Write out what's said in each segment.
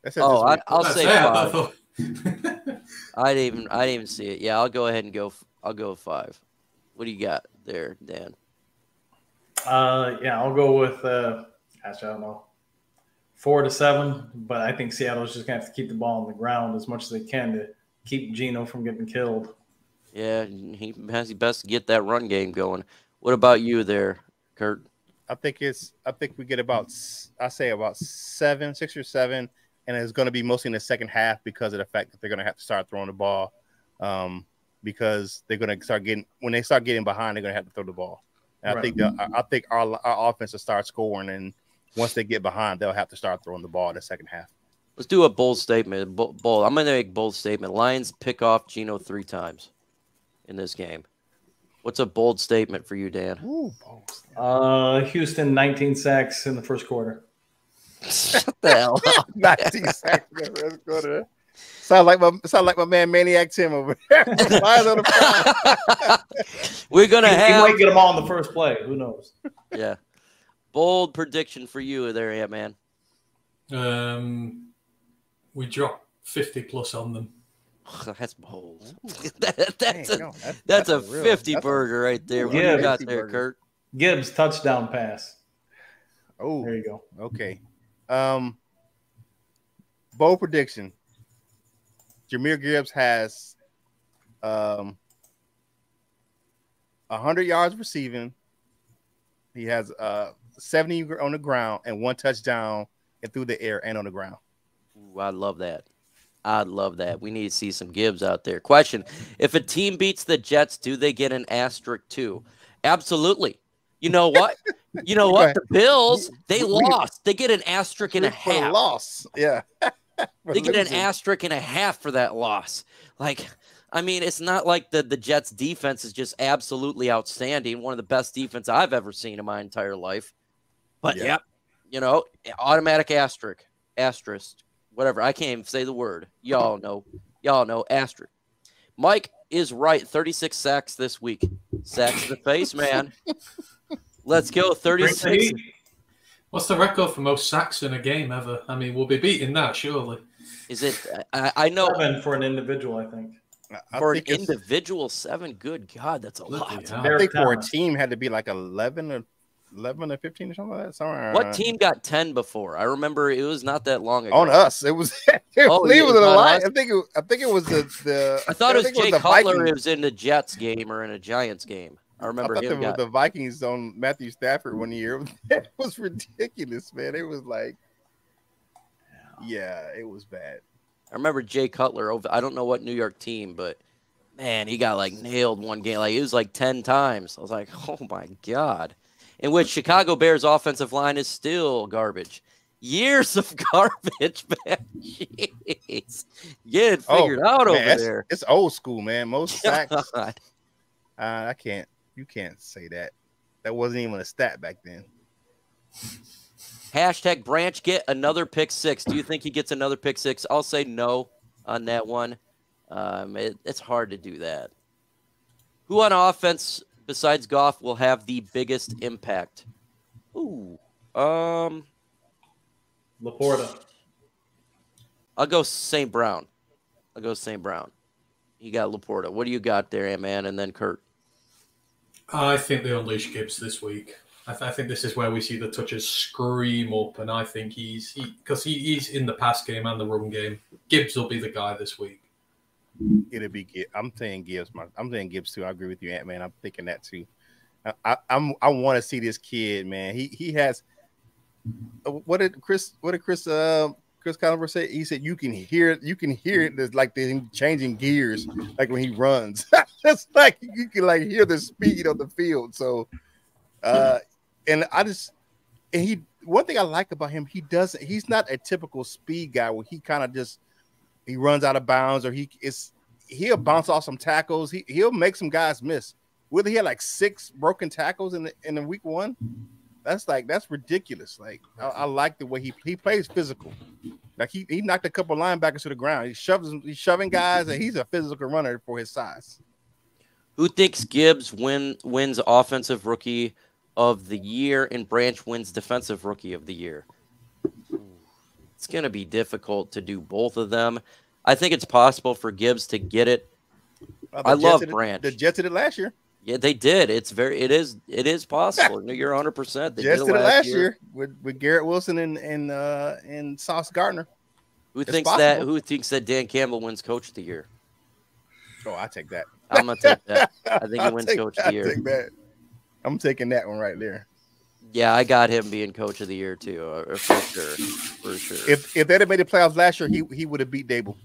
That says Oh, this week. I'll That's say it. I 5. thought- I didn't even see it. Yeah, I'll go ahead and go. I'll go with 5. What do you got there, Dan? Yeah, I'll go with gosh, I don't know, 4 to 7. But I think Seattle's just gonna have to keep the ball on the ground as much as they can to keep Geno from getting killed. Yeah, he has best to get that run game going. What about you there, Kurt? I think we get about 7, 6 or 7, and it's going to be mostly in the second half because of the fact that they're going to have to start throwing the ball, because they're going to start getting behind, they're going to have to throw the ball. And right. I think our offense will start scoring, and once they get behind, they'll have to start throwing the ball in the second half. Let's do a bold statement. Bold. I'm going to make a bold statement. Lions pick off Geno 3 times in this game. What's a bold statement for you, Dan? Ooh, bold. Houston 19 sacks in the first quarter. Shut the hell up. 19 sacks in the first quarter. Sound like my man Maniac Tim over there. We're gonna he might get them all in the first play. Who knows? Yeah. Bold prediction for you there, yeah, man. We drop 50 plus on them. That's bold. that's a 50 burger right there. What do you got there, Kurt? Gibbs touchdown pass. Oh, there you go. Okay. Bold prediction. Jahmyr Gibbs has 100 yards receiving. He has 70 on the ground and 1 touchdown and through the air and on the ground. Ooh, I love that. I'd love that. We need to see some Gibbs out there. Question: if a team beats the Jets, do they get an asterisk too? Absolutely. You know what? You know what? The Bills, they lost. They get an asterisk and a half. Loss. Yeah. They get an asterisk and a half for that loss. Like, I mean, it's not like the Jets defense is just absolutely outstanding. One of the best defense I've ever seen in my entire life. But yeah, you know, automatic asterisk, whatever. I can't even say the word. Y'all know asterisk. Mike is right. 36 sacks this week. Sacks to the face, man. Let's go. 36. What's the record for most sacks in a game ever? I mean, we'll be beating that, surely. Is it? I know. 7 for an individual, I think. For an individual, 7. Good God, that's a lot. I think for a team had to be like 11 or 15 or something like that. Somewhere. What team got 10 before? I remember it was not that long ago. On us, it was. It was a lot. I think it was the. I thought it was Jay Cutler. It was in the Jets game or in a Giants game. I remember him. The Vikings on Matthew Stafford one year. It was ridiculous, man. It was like, yeah, it was bad. I remember Jay Cutler. I don't know what New York team, but man, he got like nailed one game. Like it was like 10 times. I was like, oh my God. In which Chicago Bears offensive line is still garbage. Years of garbage, man. Jeez. Get it figured out over there. It's old school, man. Most sacks. I can't. You can't say that. That wasn't even a stat back then. Hashtag Branch get another pick 6. Do you think he gets another pick 6? I'll say no on that one. It's hard to do that. Who on offense besides Goff will have the biggest impact? Ooh. Laporta. I'll go St. Brown. You got Laporta. What do you got there, man? And then Kurt. I think they unleash Gibbs this week. I think this is where we see the touches scream up, and I think he's in the pass game and the run game. Gibbs will be the guy this week. It'll be Gibbs. I'm saying Gibbs. I'm saying Gibbs too. I agree with you, Ant-Man. I'm thinking that too. I want to see this kid, man. He has. What did Chris Cutler say? He said you can hear it. There's like they're changing gears, like when he runs. It's like you can like hear the speed on the field. So, one thing I like about him, he's not a typical speed guy where he kind of just he runs out of bounds or he'll bounce off some tackles. He'll make some guys miss. Whether he had like 6 broken tackles in the week 1. That's ridiculous. Like I like the way he plays physical. Like he knocked a couple linebackers to the ground. He's shoving guys, and he's a physical runner for his size. Who thinks Gibbs wins Offensive Rookie of the Year and Branch wins Defensive Rookie of the Year? it's going to be difficult to do both of them. I think it's possible for Gibbs to get it. I love Branch. The Jets did it last year. Yeah, they did. It is possible. You're 100%. They Jets did it last year with Garrett Wilson and Sauce Gardner. Who thinks that Dan Campbell wins Coach of the Year? Oh, I take that. I'm gonna take that. I think he wins Coach of the Year. Take that. I'm taking that one right there. Yeah, I got him being Coach of the Year too, for sure. If they'd have made the playoffs last year, he would have beat Dable.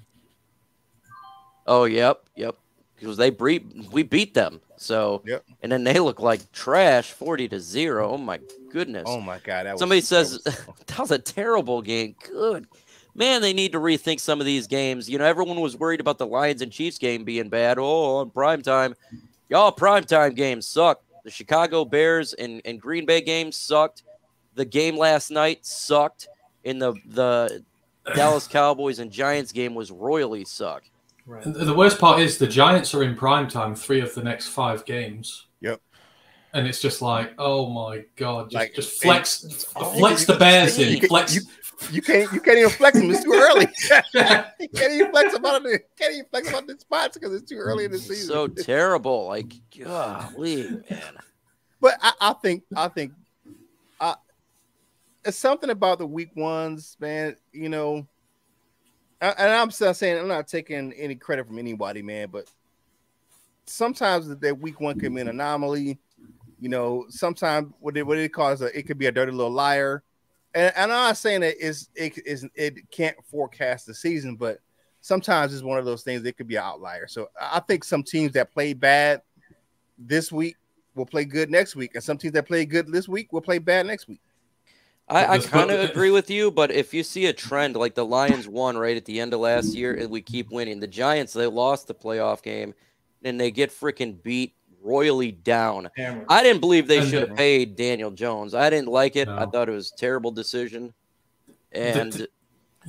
Oh, yep. Because we beat them. So, yep. And then they look like trash, 40-0. Oh my goodness. Oh my God. Somebody says that was a terrible game. Good. Man, they need to rethink some of these games. You know, everyone was worried about the Lions and Chiefs game being bad. Oh, on primetime. Y'all, primetime games suck. The Chicago Bears and Green Bay games sucked. The game last night sucked. And the Dallas Cowboys and Giants game was royally sucked. Right. And the worst part is the Giants are in primetime 3 of the next 5 games. Yep. And it's just like, oh my God, just flex the Bears in. Flex. You can't even flex them. It's too early. You can't even flex them out of the spots because it's too early in the season. So terrible. Like, golly, man. But I think it's something about the week ones, man. You know. And I'm saying I'm not taking any credit from anybody, man, but sometimes that week one can be an anomaly. You know, sometimes what it calls it could be a dirty little liar. And I'm not saying that it can't forecast the season, but sometimes it's one of those things that could be an outlier. So I think some teams that play bad this week will play good next week, and some teams that play good this week will play bad next week. I kind of agree with you, but if you see a trend like the Lions won right at the end of last year and we keep winning, the Giants, they lost the playoff game and they get freaking beat royally down. I didn't believe they should have paid Daniel Jones. I didn't like it. No. I thought it was a terrible decision. And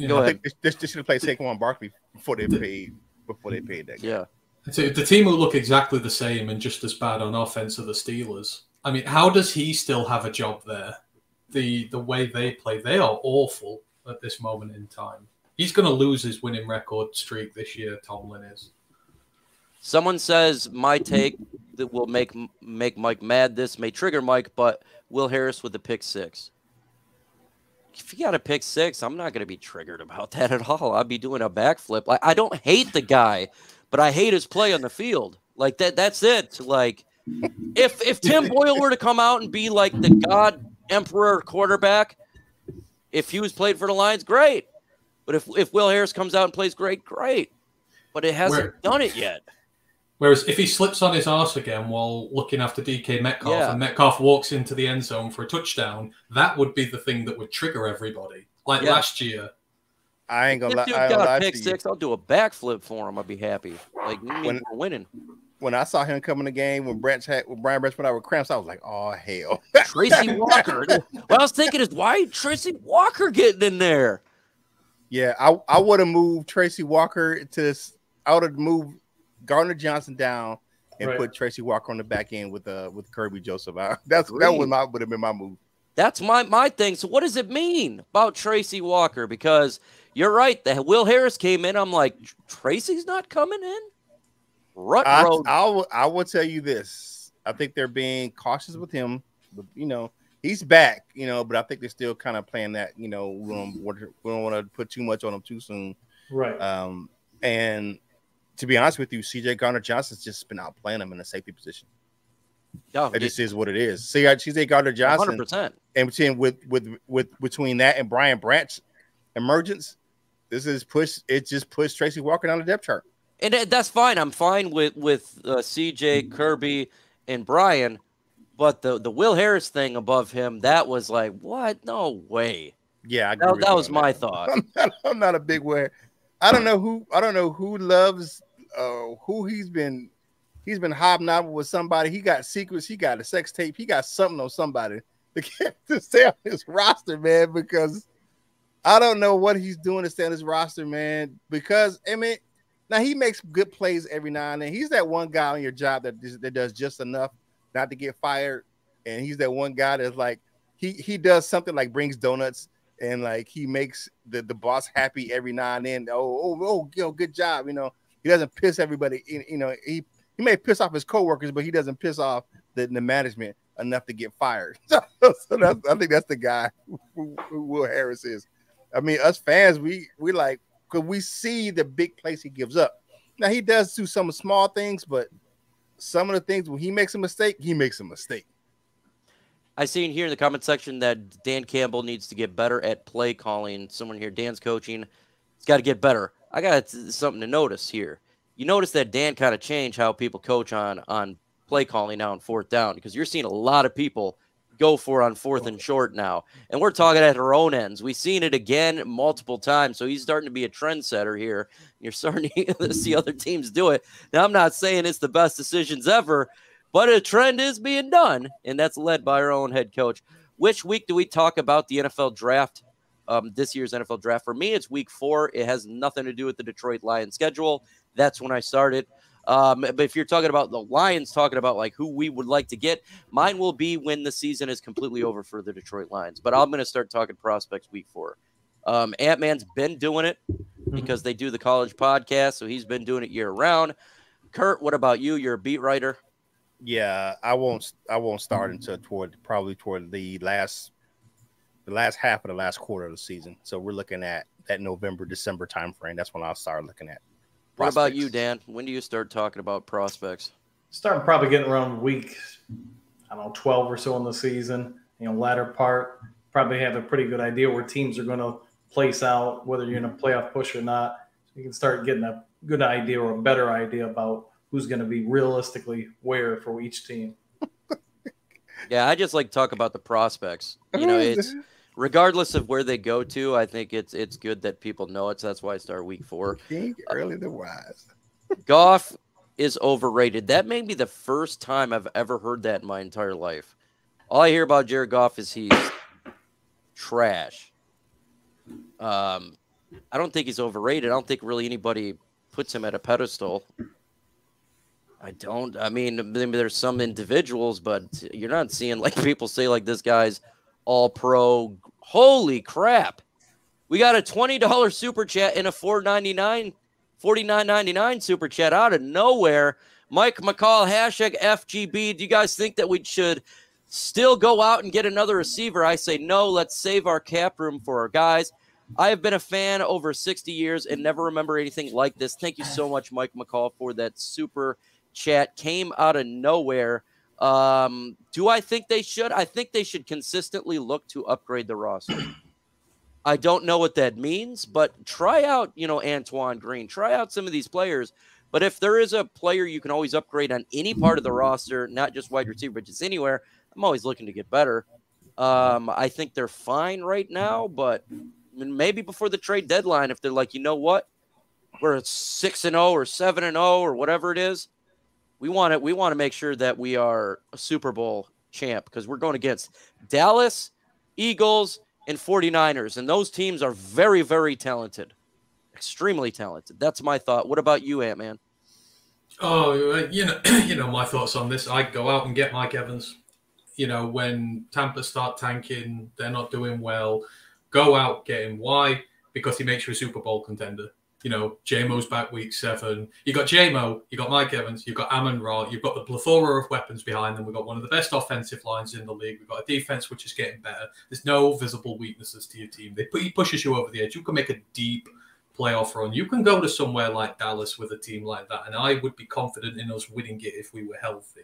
go ahead. I think they should have played Saquon Barkley before they paid that guy. Yeah. So the team will look exactly the same and just as bad on offense are the Steelers. I mean, how does he still have a job there? The way they play, they are awful at this moment in time. He's going to lose his winning record streak this year, Tomlin is. Someone says my take that will make Mike mad. This may trigger Mike, but Will Harris with the pick 6. If you got a pick 6, I'm not going to be triggered about that at all. I'd be doing a backflip. I don't hate the guy, but I hate his play on the field. Like that's it. Like if Tim Boyle were to come out and be like the God Emperor quarterback, if he was played for the Lions, great. But if Will Harris comes out and plays great. But it hasn't done it yet. Whereas if he slips on his arse again while looking after DK Metcalf and Metcalf walks into the end zone for a touchdown, that would be the thing that would trigger everybody. Like last year. I ain't gonna lie. If dude got a pick 6, I'll do a backflip for him. I'd be happy. Like we're winning. When I saw him come in the game when Brian Branch went out with cramps, I was like, "Oh hell!" Tracy Walker. What I was thinking is, why Tracy Walker getting in there? Yeah, I would have moved Tracy Walker I would have moved Gardner Johnson down and put Tracy Walker on the back end with Kirby Joseph. That would have been my move. That's my thing. So what does it mean about Tracy Walker? Because you're right. That Will Harris came in. I'm like, Tracy's not coming in. I will tell you this. I think they're being cautious with him. But, he's back, but I think they're still kind of playing that, we don't want to put too much on him too soon. Right. And to be honest with you, CJ Gardner-Johnson's just been outplaying him in a safety position. It just is what it is. CJ Gardner-Johnson 100%. And between that and Brian Branch emergence, it just pushed Tracy Walker down the depth chart. And that's fine. I'm fine with CJ, Kirby, and Brian, but the Will Harris thing above him, that was like, what? No way. Yeah, I that was my thought. I'm not a big way. I don't know who loves who he's been hobnobbing with somebody. He got secrets. He got a sex tape. He got something on somebody to stay on his roster, man. Because I don't know what he's doing to stay on his roster, man. Because now he makes good plays every now and then. He's that one guy on your job that does just enough not to get fired, and he's that one guy that's like he does something like brings donuts and like he makes the boss happy every now and then. Oh, good job. He doesn't piss everybody. He may piss off his coworkers, but he doesn't piss off the management enough to get fired. So I think that's the guy who Will Harris is. I mean, us fans, we like, because we see the big plays he gives up. Now he does do some small things, but some of the things when he makes a mistake, he makes a mistake. I seen here in the comment section that Dan Campbell needs to get better at play calling. Someone here, Dan's coaching. He's got to get better. I got something to notice here. You notice that Dan kind of changed how people coach on play calling now on fourth down, because you're seeing a lot of people go for on fourth and short now. And we're talking at our own ends. We've seen it again multiple times. So he's starting to be a trendsetter here. You're starting to see other teams do it. Now, I'm not saying it's the best decisions ever, but a trend is being done, and that's led by our own head coach. Which week do we talk about the NFL draft? This year's NFL draft. For me, it's week 4. It has nothing to do with the Detroit Lions schedule. That's when I started. But if you're talking about the Lions, talking about like who we would like to get, mine will be when the season is completely over for the Detroit Lions. But I'm going to start talking prospects week 4. Ant-Man's been doing it because they do the college podcast, so he's been doing it year round. Kurt, what about you? You're a beat writer. Yeah, I won't start until toward the last half of the last quarter of the season. So we're looking at that November, December timeframe. That's when I'll start looking at prospects. What about you, Dan? When do you start talking about prospects? Starting probably getting around week, 12 or so in the season. Latter part, probably have a pretty good idea where teams are going to place out, whether you're in a playoff push or not. So you can start getting a good idea or a better idea about who's going to be realistically where for each team. Yeah, I just like to talk about the prospects. It's regardless of where they go to, I think it's good that people know it. So that's why I start week 4. Think early the wise. Goff is overrated. That may be the first time I've ever heard that in my entire life. All I hear about Jared Goff is he's trash. I don't think he's overrated. I don't think really anybody puts him at a pedestal. I mean, maybe there's some individuals, but you're not seeing like people say like this guy's all pro. Holy crap. We got a $20 super chat and a $49.99 super chat out of nowhere. Mike McCall, #FGB. Do you guys think that we should still go out and get another receiver? I say no. Let's save our cap room for our guys. I have been a fan over 60 years and never remember anything like this. Thank you so much, Mike McCall, for that super chat. Came out of nowhere. Do I think they should? I think they should consistently look to upgrade the roster. I don't know what that means, but try out, Antoine Green. Try out some of these players. But if there is a player you can always upgrade on any part of the roster, not just wide receiver, but just anywhere, I'm always looking to get better. I think they're fine right now, but maybe before the trade deadline, if they're like, you know what, we're at 6-0 or 7-0 or whatever it is, we want to make sure that we are a Super Bowl champ, because we're going against Dallas, Eagles, and 49ers, and those teams are very, very talented, extremely talented. That's my thought. What about you, Ant-Man? Oh, my thoughts on this. I'd go out and get Mike Evans. When Tampa start tanking, they're not doing well. Go out, get him. Why? Because he makes you a Super Bowl contender. J-Mo's back week 7. You got J-Mo, you got Mike Evans, you've got Amon-Ra, you've got the plethora of weapons behind them. We've got one of the best offensive lines in the league. We've got a defense which is getting better. There's no visible weaknesses to your team. He pushes you over the edge. You can make a deep playoff run. You can go to somewhere like Dallas with a team like that, and I would be confident in us winning it if we were healthy.